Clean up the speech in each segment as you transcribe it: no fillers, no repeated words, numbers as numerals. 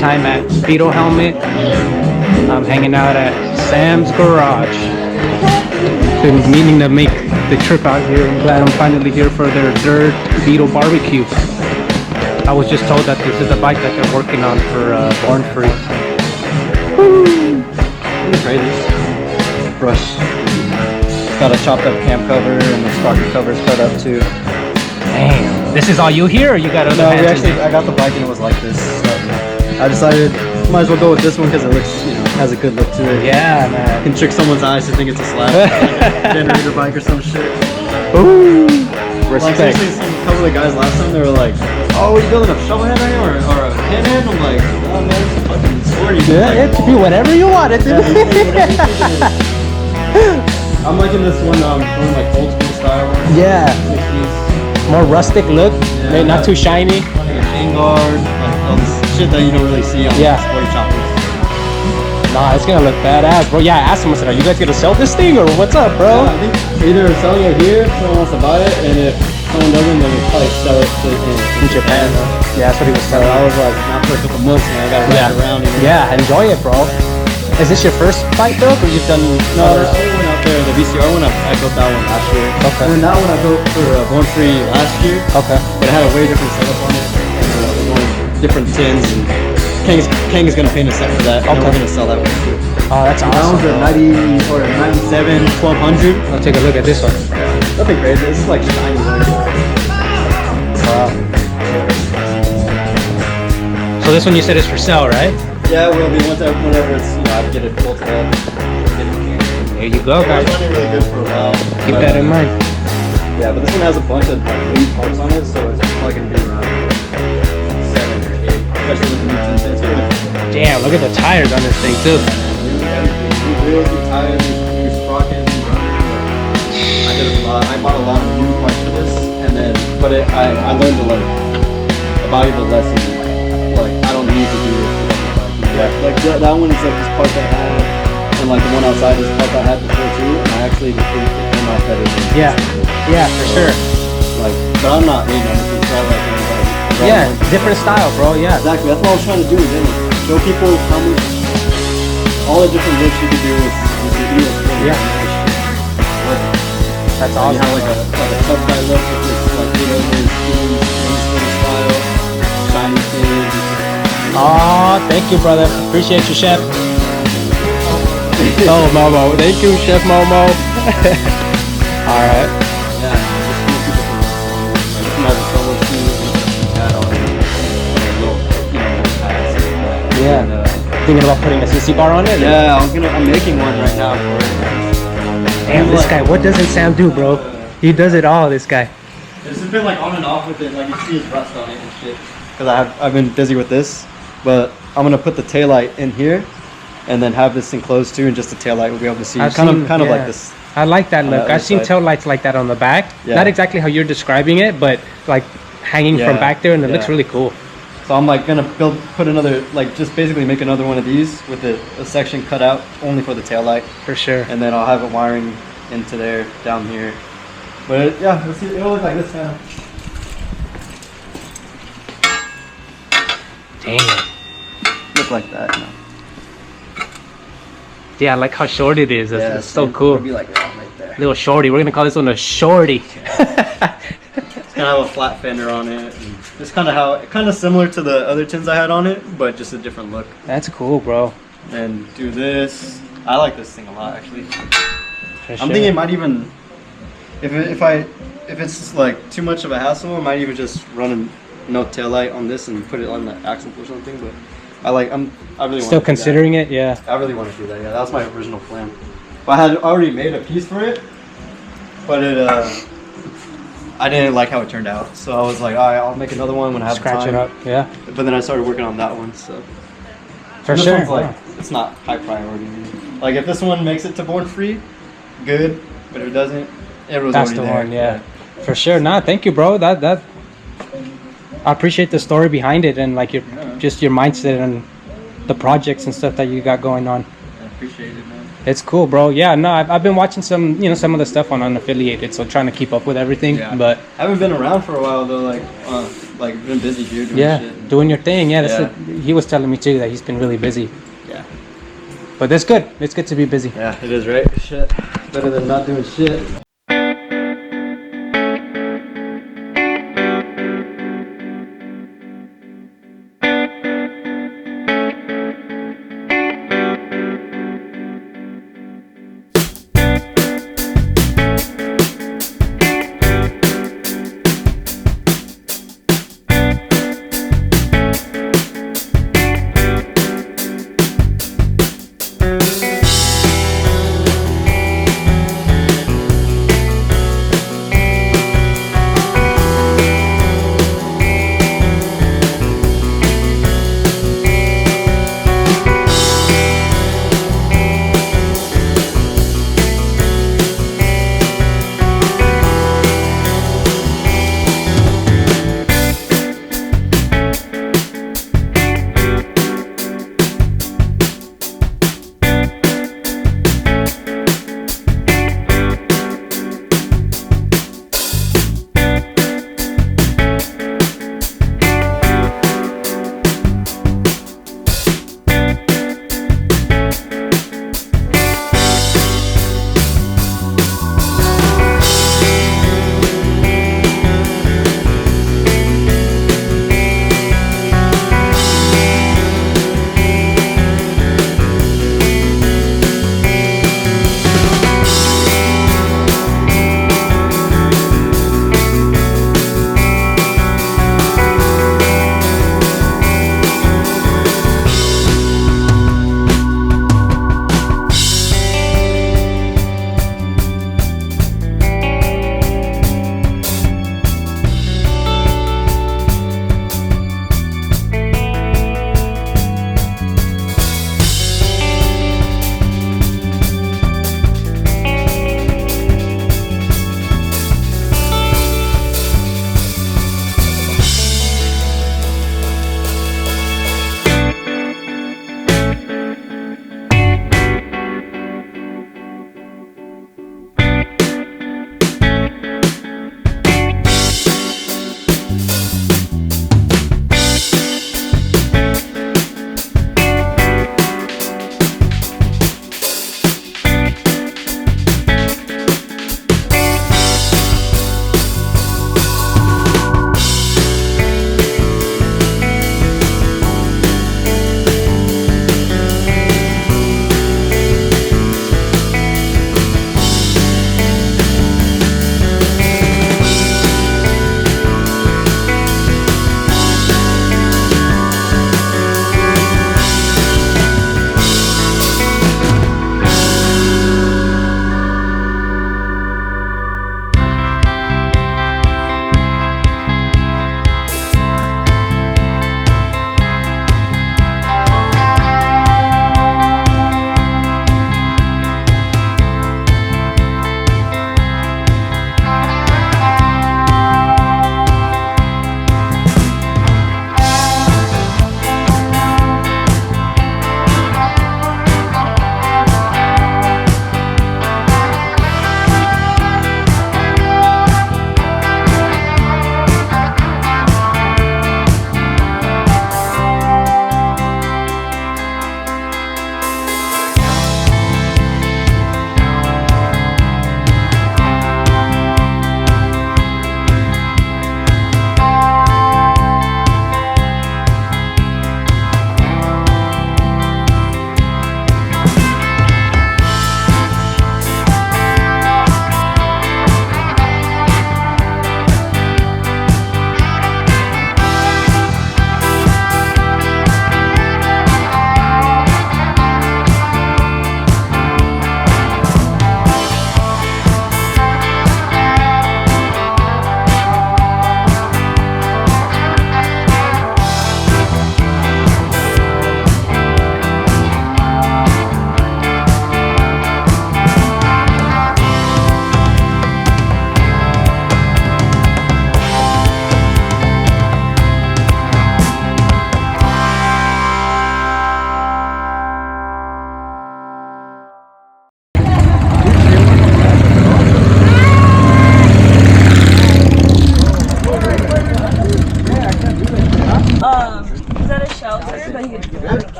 time at Beetle Helmet. I'm hanging out at Sam's Garage. Been meaning to make the trip out here. I'm glad I'm finally here for their Dirt Beetle barbecue. I was just told that this is the bike that they're working on for Born Free. Woo! Crazy. Brush. Got a chopped up cam cover and the sprocket cover is cut up too. Damn. This is all you here, or you got other hands? No, I got the bike and it was like this. So I decided might as well go with this one because it looks, has a good look to it. Yeah, man. Can trick someone's eyes to think it's a slab, generator bike or some shit. Ooh. Like Respect. seriously, a couple of guys last time they were like, "Oh, are you building a shovel head right now or a pin head?" I'm like, "Oh man, it's fucking sporty." Yeah, it could be whatever you want it to be. I'm liking this one, like old school style. Yeah. 60s. More rustic look, maybe not too shiny. Like a chain guard, like all this shit that you don't really see on sporty choppers. Nah, it's gonna look badass, bro. Yeah, I asked him, I said, "Are you guys gonna sell this thing, or what's up, bro?" Yeah, I think either selling it here if someone wants to buy it, and if someone doesn't, then we'll probably sell it in Japan. Yeah, that's what he was So telling I me. was like, not for a couple months, man. I gotta ride around. Yeah, enjoy it, bro. Is this your first bike build, or you've done No, others? the other one out there, the VCR one, I built that one last year. Okay. And then that one I built for Born Free last year. Okay. But it had a way different setup on it. Different tins, and Kang is gonna paint a set for that. And we're gonna sell that one too. Oh, that's That awesome. one's a 90 or a 97 1200. I'll take a look at this one. Nothing crazy. It's like shiny. Wow. So this one you said is for sale, right? Yeah, it will be whenever it's I get it bolted up. There you go, It's guys. running really good for a while. Keep that in mind. Yeah, but this one has a bunch of lead parts on it, so it's probably gonna be around 7 or 8, especially with the new tins. It's gonna Damn, look at the tires on this thing too. be everything. New wheels, new tires, new sprockets. I did a lot. I bought a lot of new parts for this, and then I learned a valuable lesson. Like I don't need to do this. Like that one is like this part that I had, and like the one outside is the part that I had before too, and I actually just think it came out better. Yeah, for sure. Like, but I'm not hating on this. It's not like anybody. Yeah, different style, bro. Yeah. Exactly. That's what I was trying to do. Then show people how much, all the different looks you can do with the wheels. Yeah. That's You awesome. have like a tough guy look with this like style, shiny things. Oh, thank you, brother. Appreciate you, Chef. Oh, Momo. Thank you, Chef Momo. All right. Yeah, just some other solo shoes add on little, pads. Yeah. And, Thinking about putting a CC bar on it? yeah, I'm making one right now for it. Damn, this guy. What doesn't Sam do, bro? He does it all, this guy. It's just been like on and off with it, like you see his rust on it and shit. Because I've been busy with this, but I'm gonna put the taillight in here, and then have this enclosed too, and just the taillight will be able to see. Kind of like this. I like that look. other I've seen side. tail lights like that on the back. Yeah. Not exactly how you're describing it, but like hanging from back there, and it looks really cool. So I'm like gonna put another, like just basically make another one of these with a section cut out only for the taillight, For sure. and then I'll have it wiring into there down here. But yeah, it'll look like this now. Damn. Look like that. Yeah, I like how short it is. It's so It'll cool. be like that right there. Little shorty. We're gonna call this one a shorty. It's gonna have a flat fender on it. And it's kind of similar to the other tins I had on it, but just a different look. That's cool, bro. And do this. I like this thing a lot, actually. For I'm sure. thinking it might even, if it's like too much of a hassle, I might even just run no taillight on this and put it on the axle or something. But I really Still considering it, yeah. I really want to do that. Yeah, that was my original plan. But I had already made a piece for it, but I didn't like how it turned out. So I was like, all right, I'll make another one when I have Scratch time. it up, yeah. But then I started working on that one. So For this sure. one's like, it's not high priority. Like if this one makes it to Born Free, good. But if it doesn't, it was That's already the there. one, yeah. For sure. Nah, thank you, bro. That I appreciate the story behind it, and like your mindset and the projects and stuff that you got going on. I appreciate it, man. It's cool, bro. Yeah, no, I've been watching some of the stuff on Unaffiliated, so trying to keep up with everything. Yeah. But I haven't been around for a while though. Like like been busy here doing Yeah, shit. doing your thing. Yeah, that's Yeah. he was telling me too that he's been really busy. Yeah. But that's good. It's good to be busy. Yeah, it is, right? Shit. Better than not doing shit.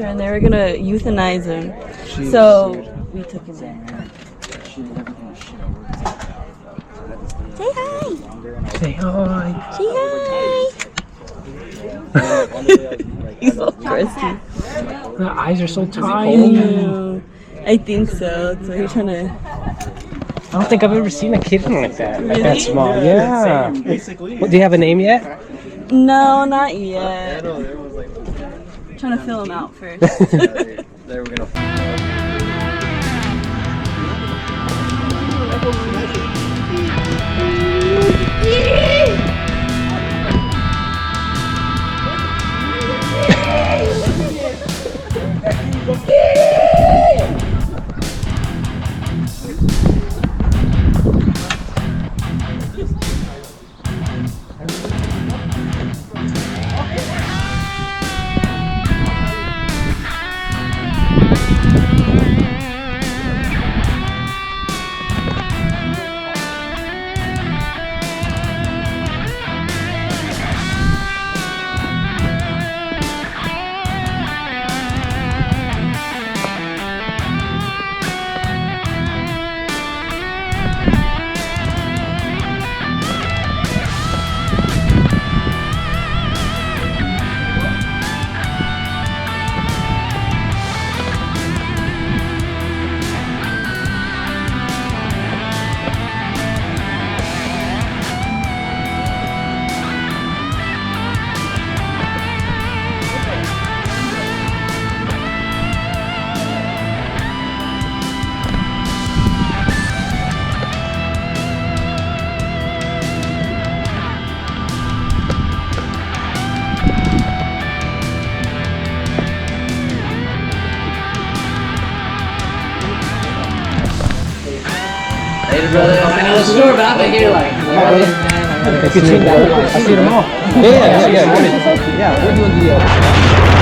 picture and they were gonna euthanize him. So we took him in. Say hi! Say hi. Say hi! He's all crusty. The eyes are so I tiny. know. I think so. So he's trying to. I don't think I've ever seen a kitten like that. Like that Really? small. Yeah. Basically. What, do you have a name yet? No, not yet. No, there was like. Trying to fill him out first. They were gonna. Later, brother. I know the store, but I've been here like. I see them all. Yeah, yeah, yeah. Yeah, we're doing the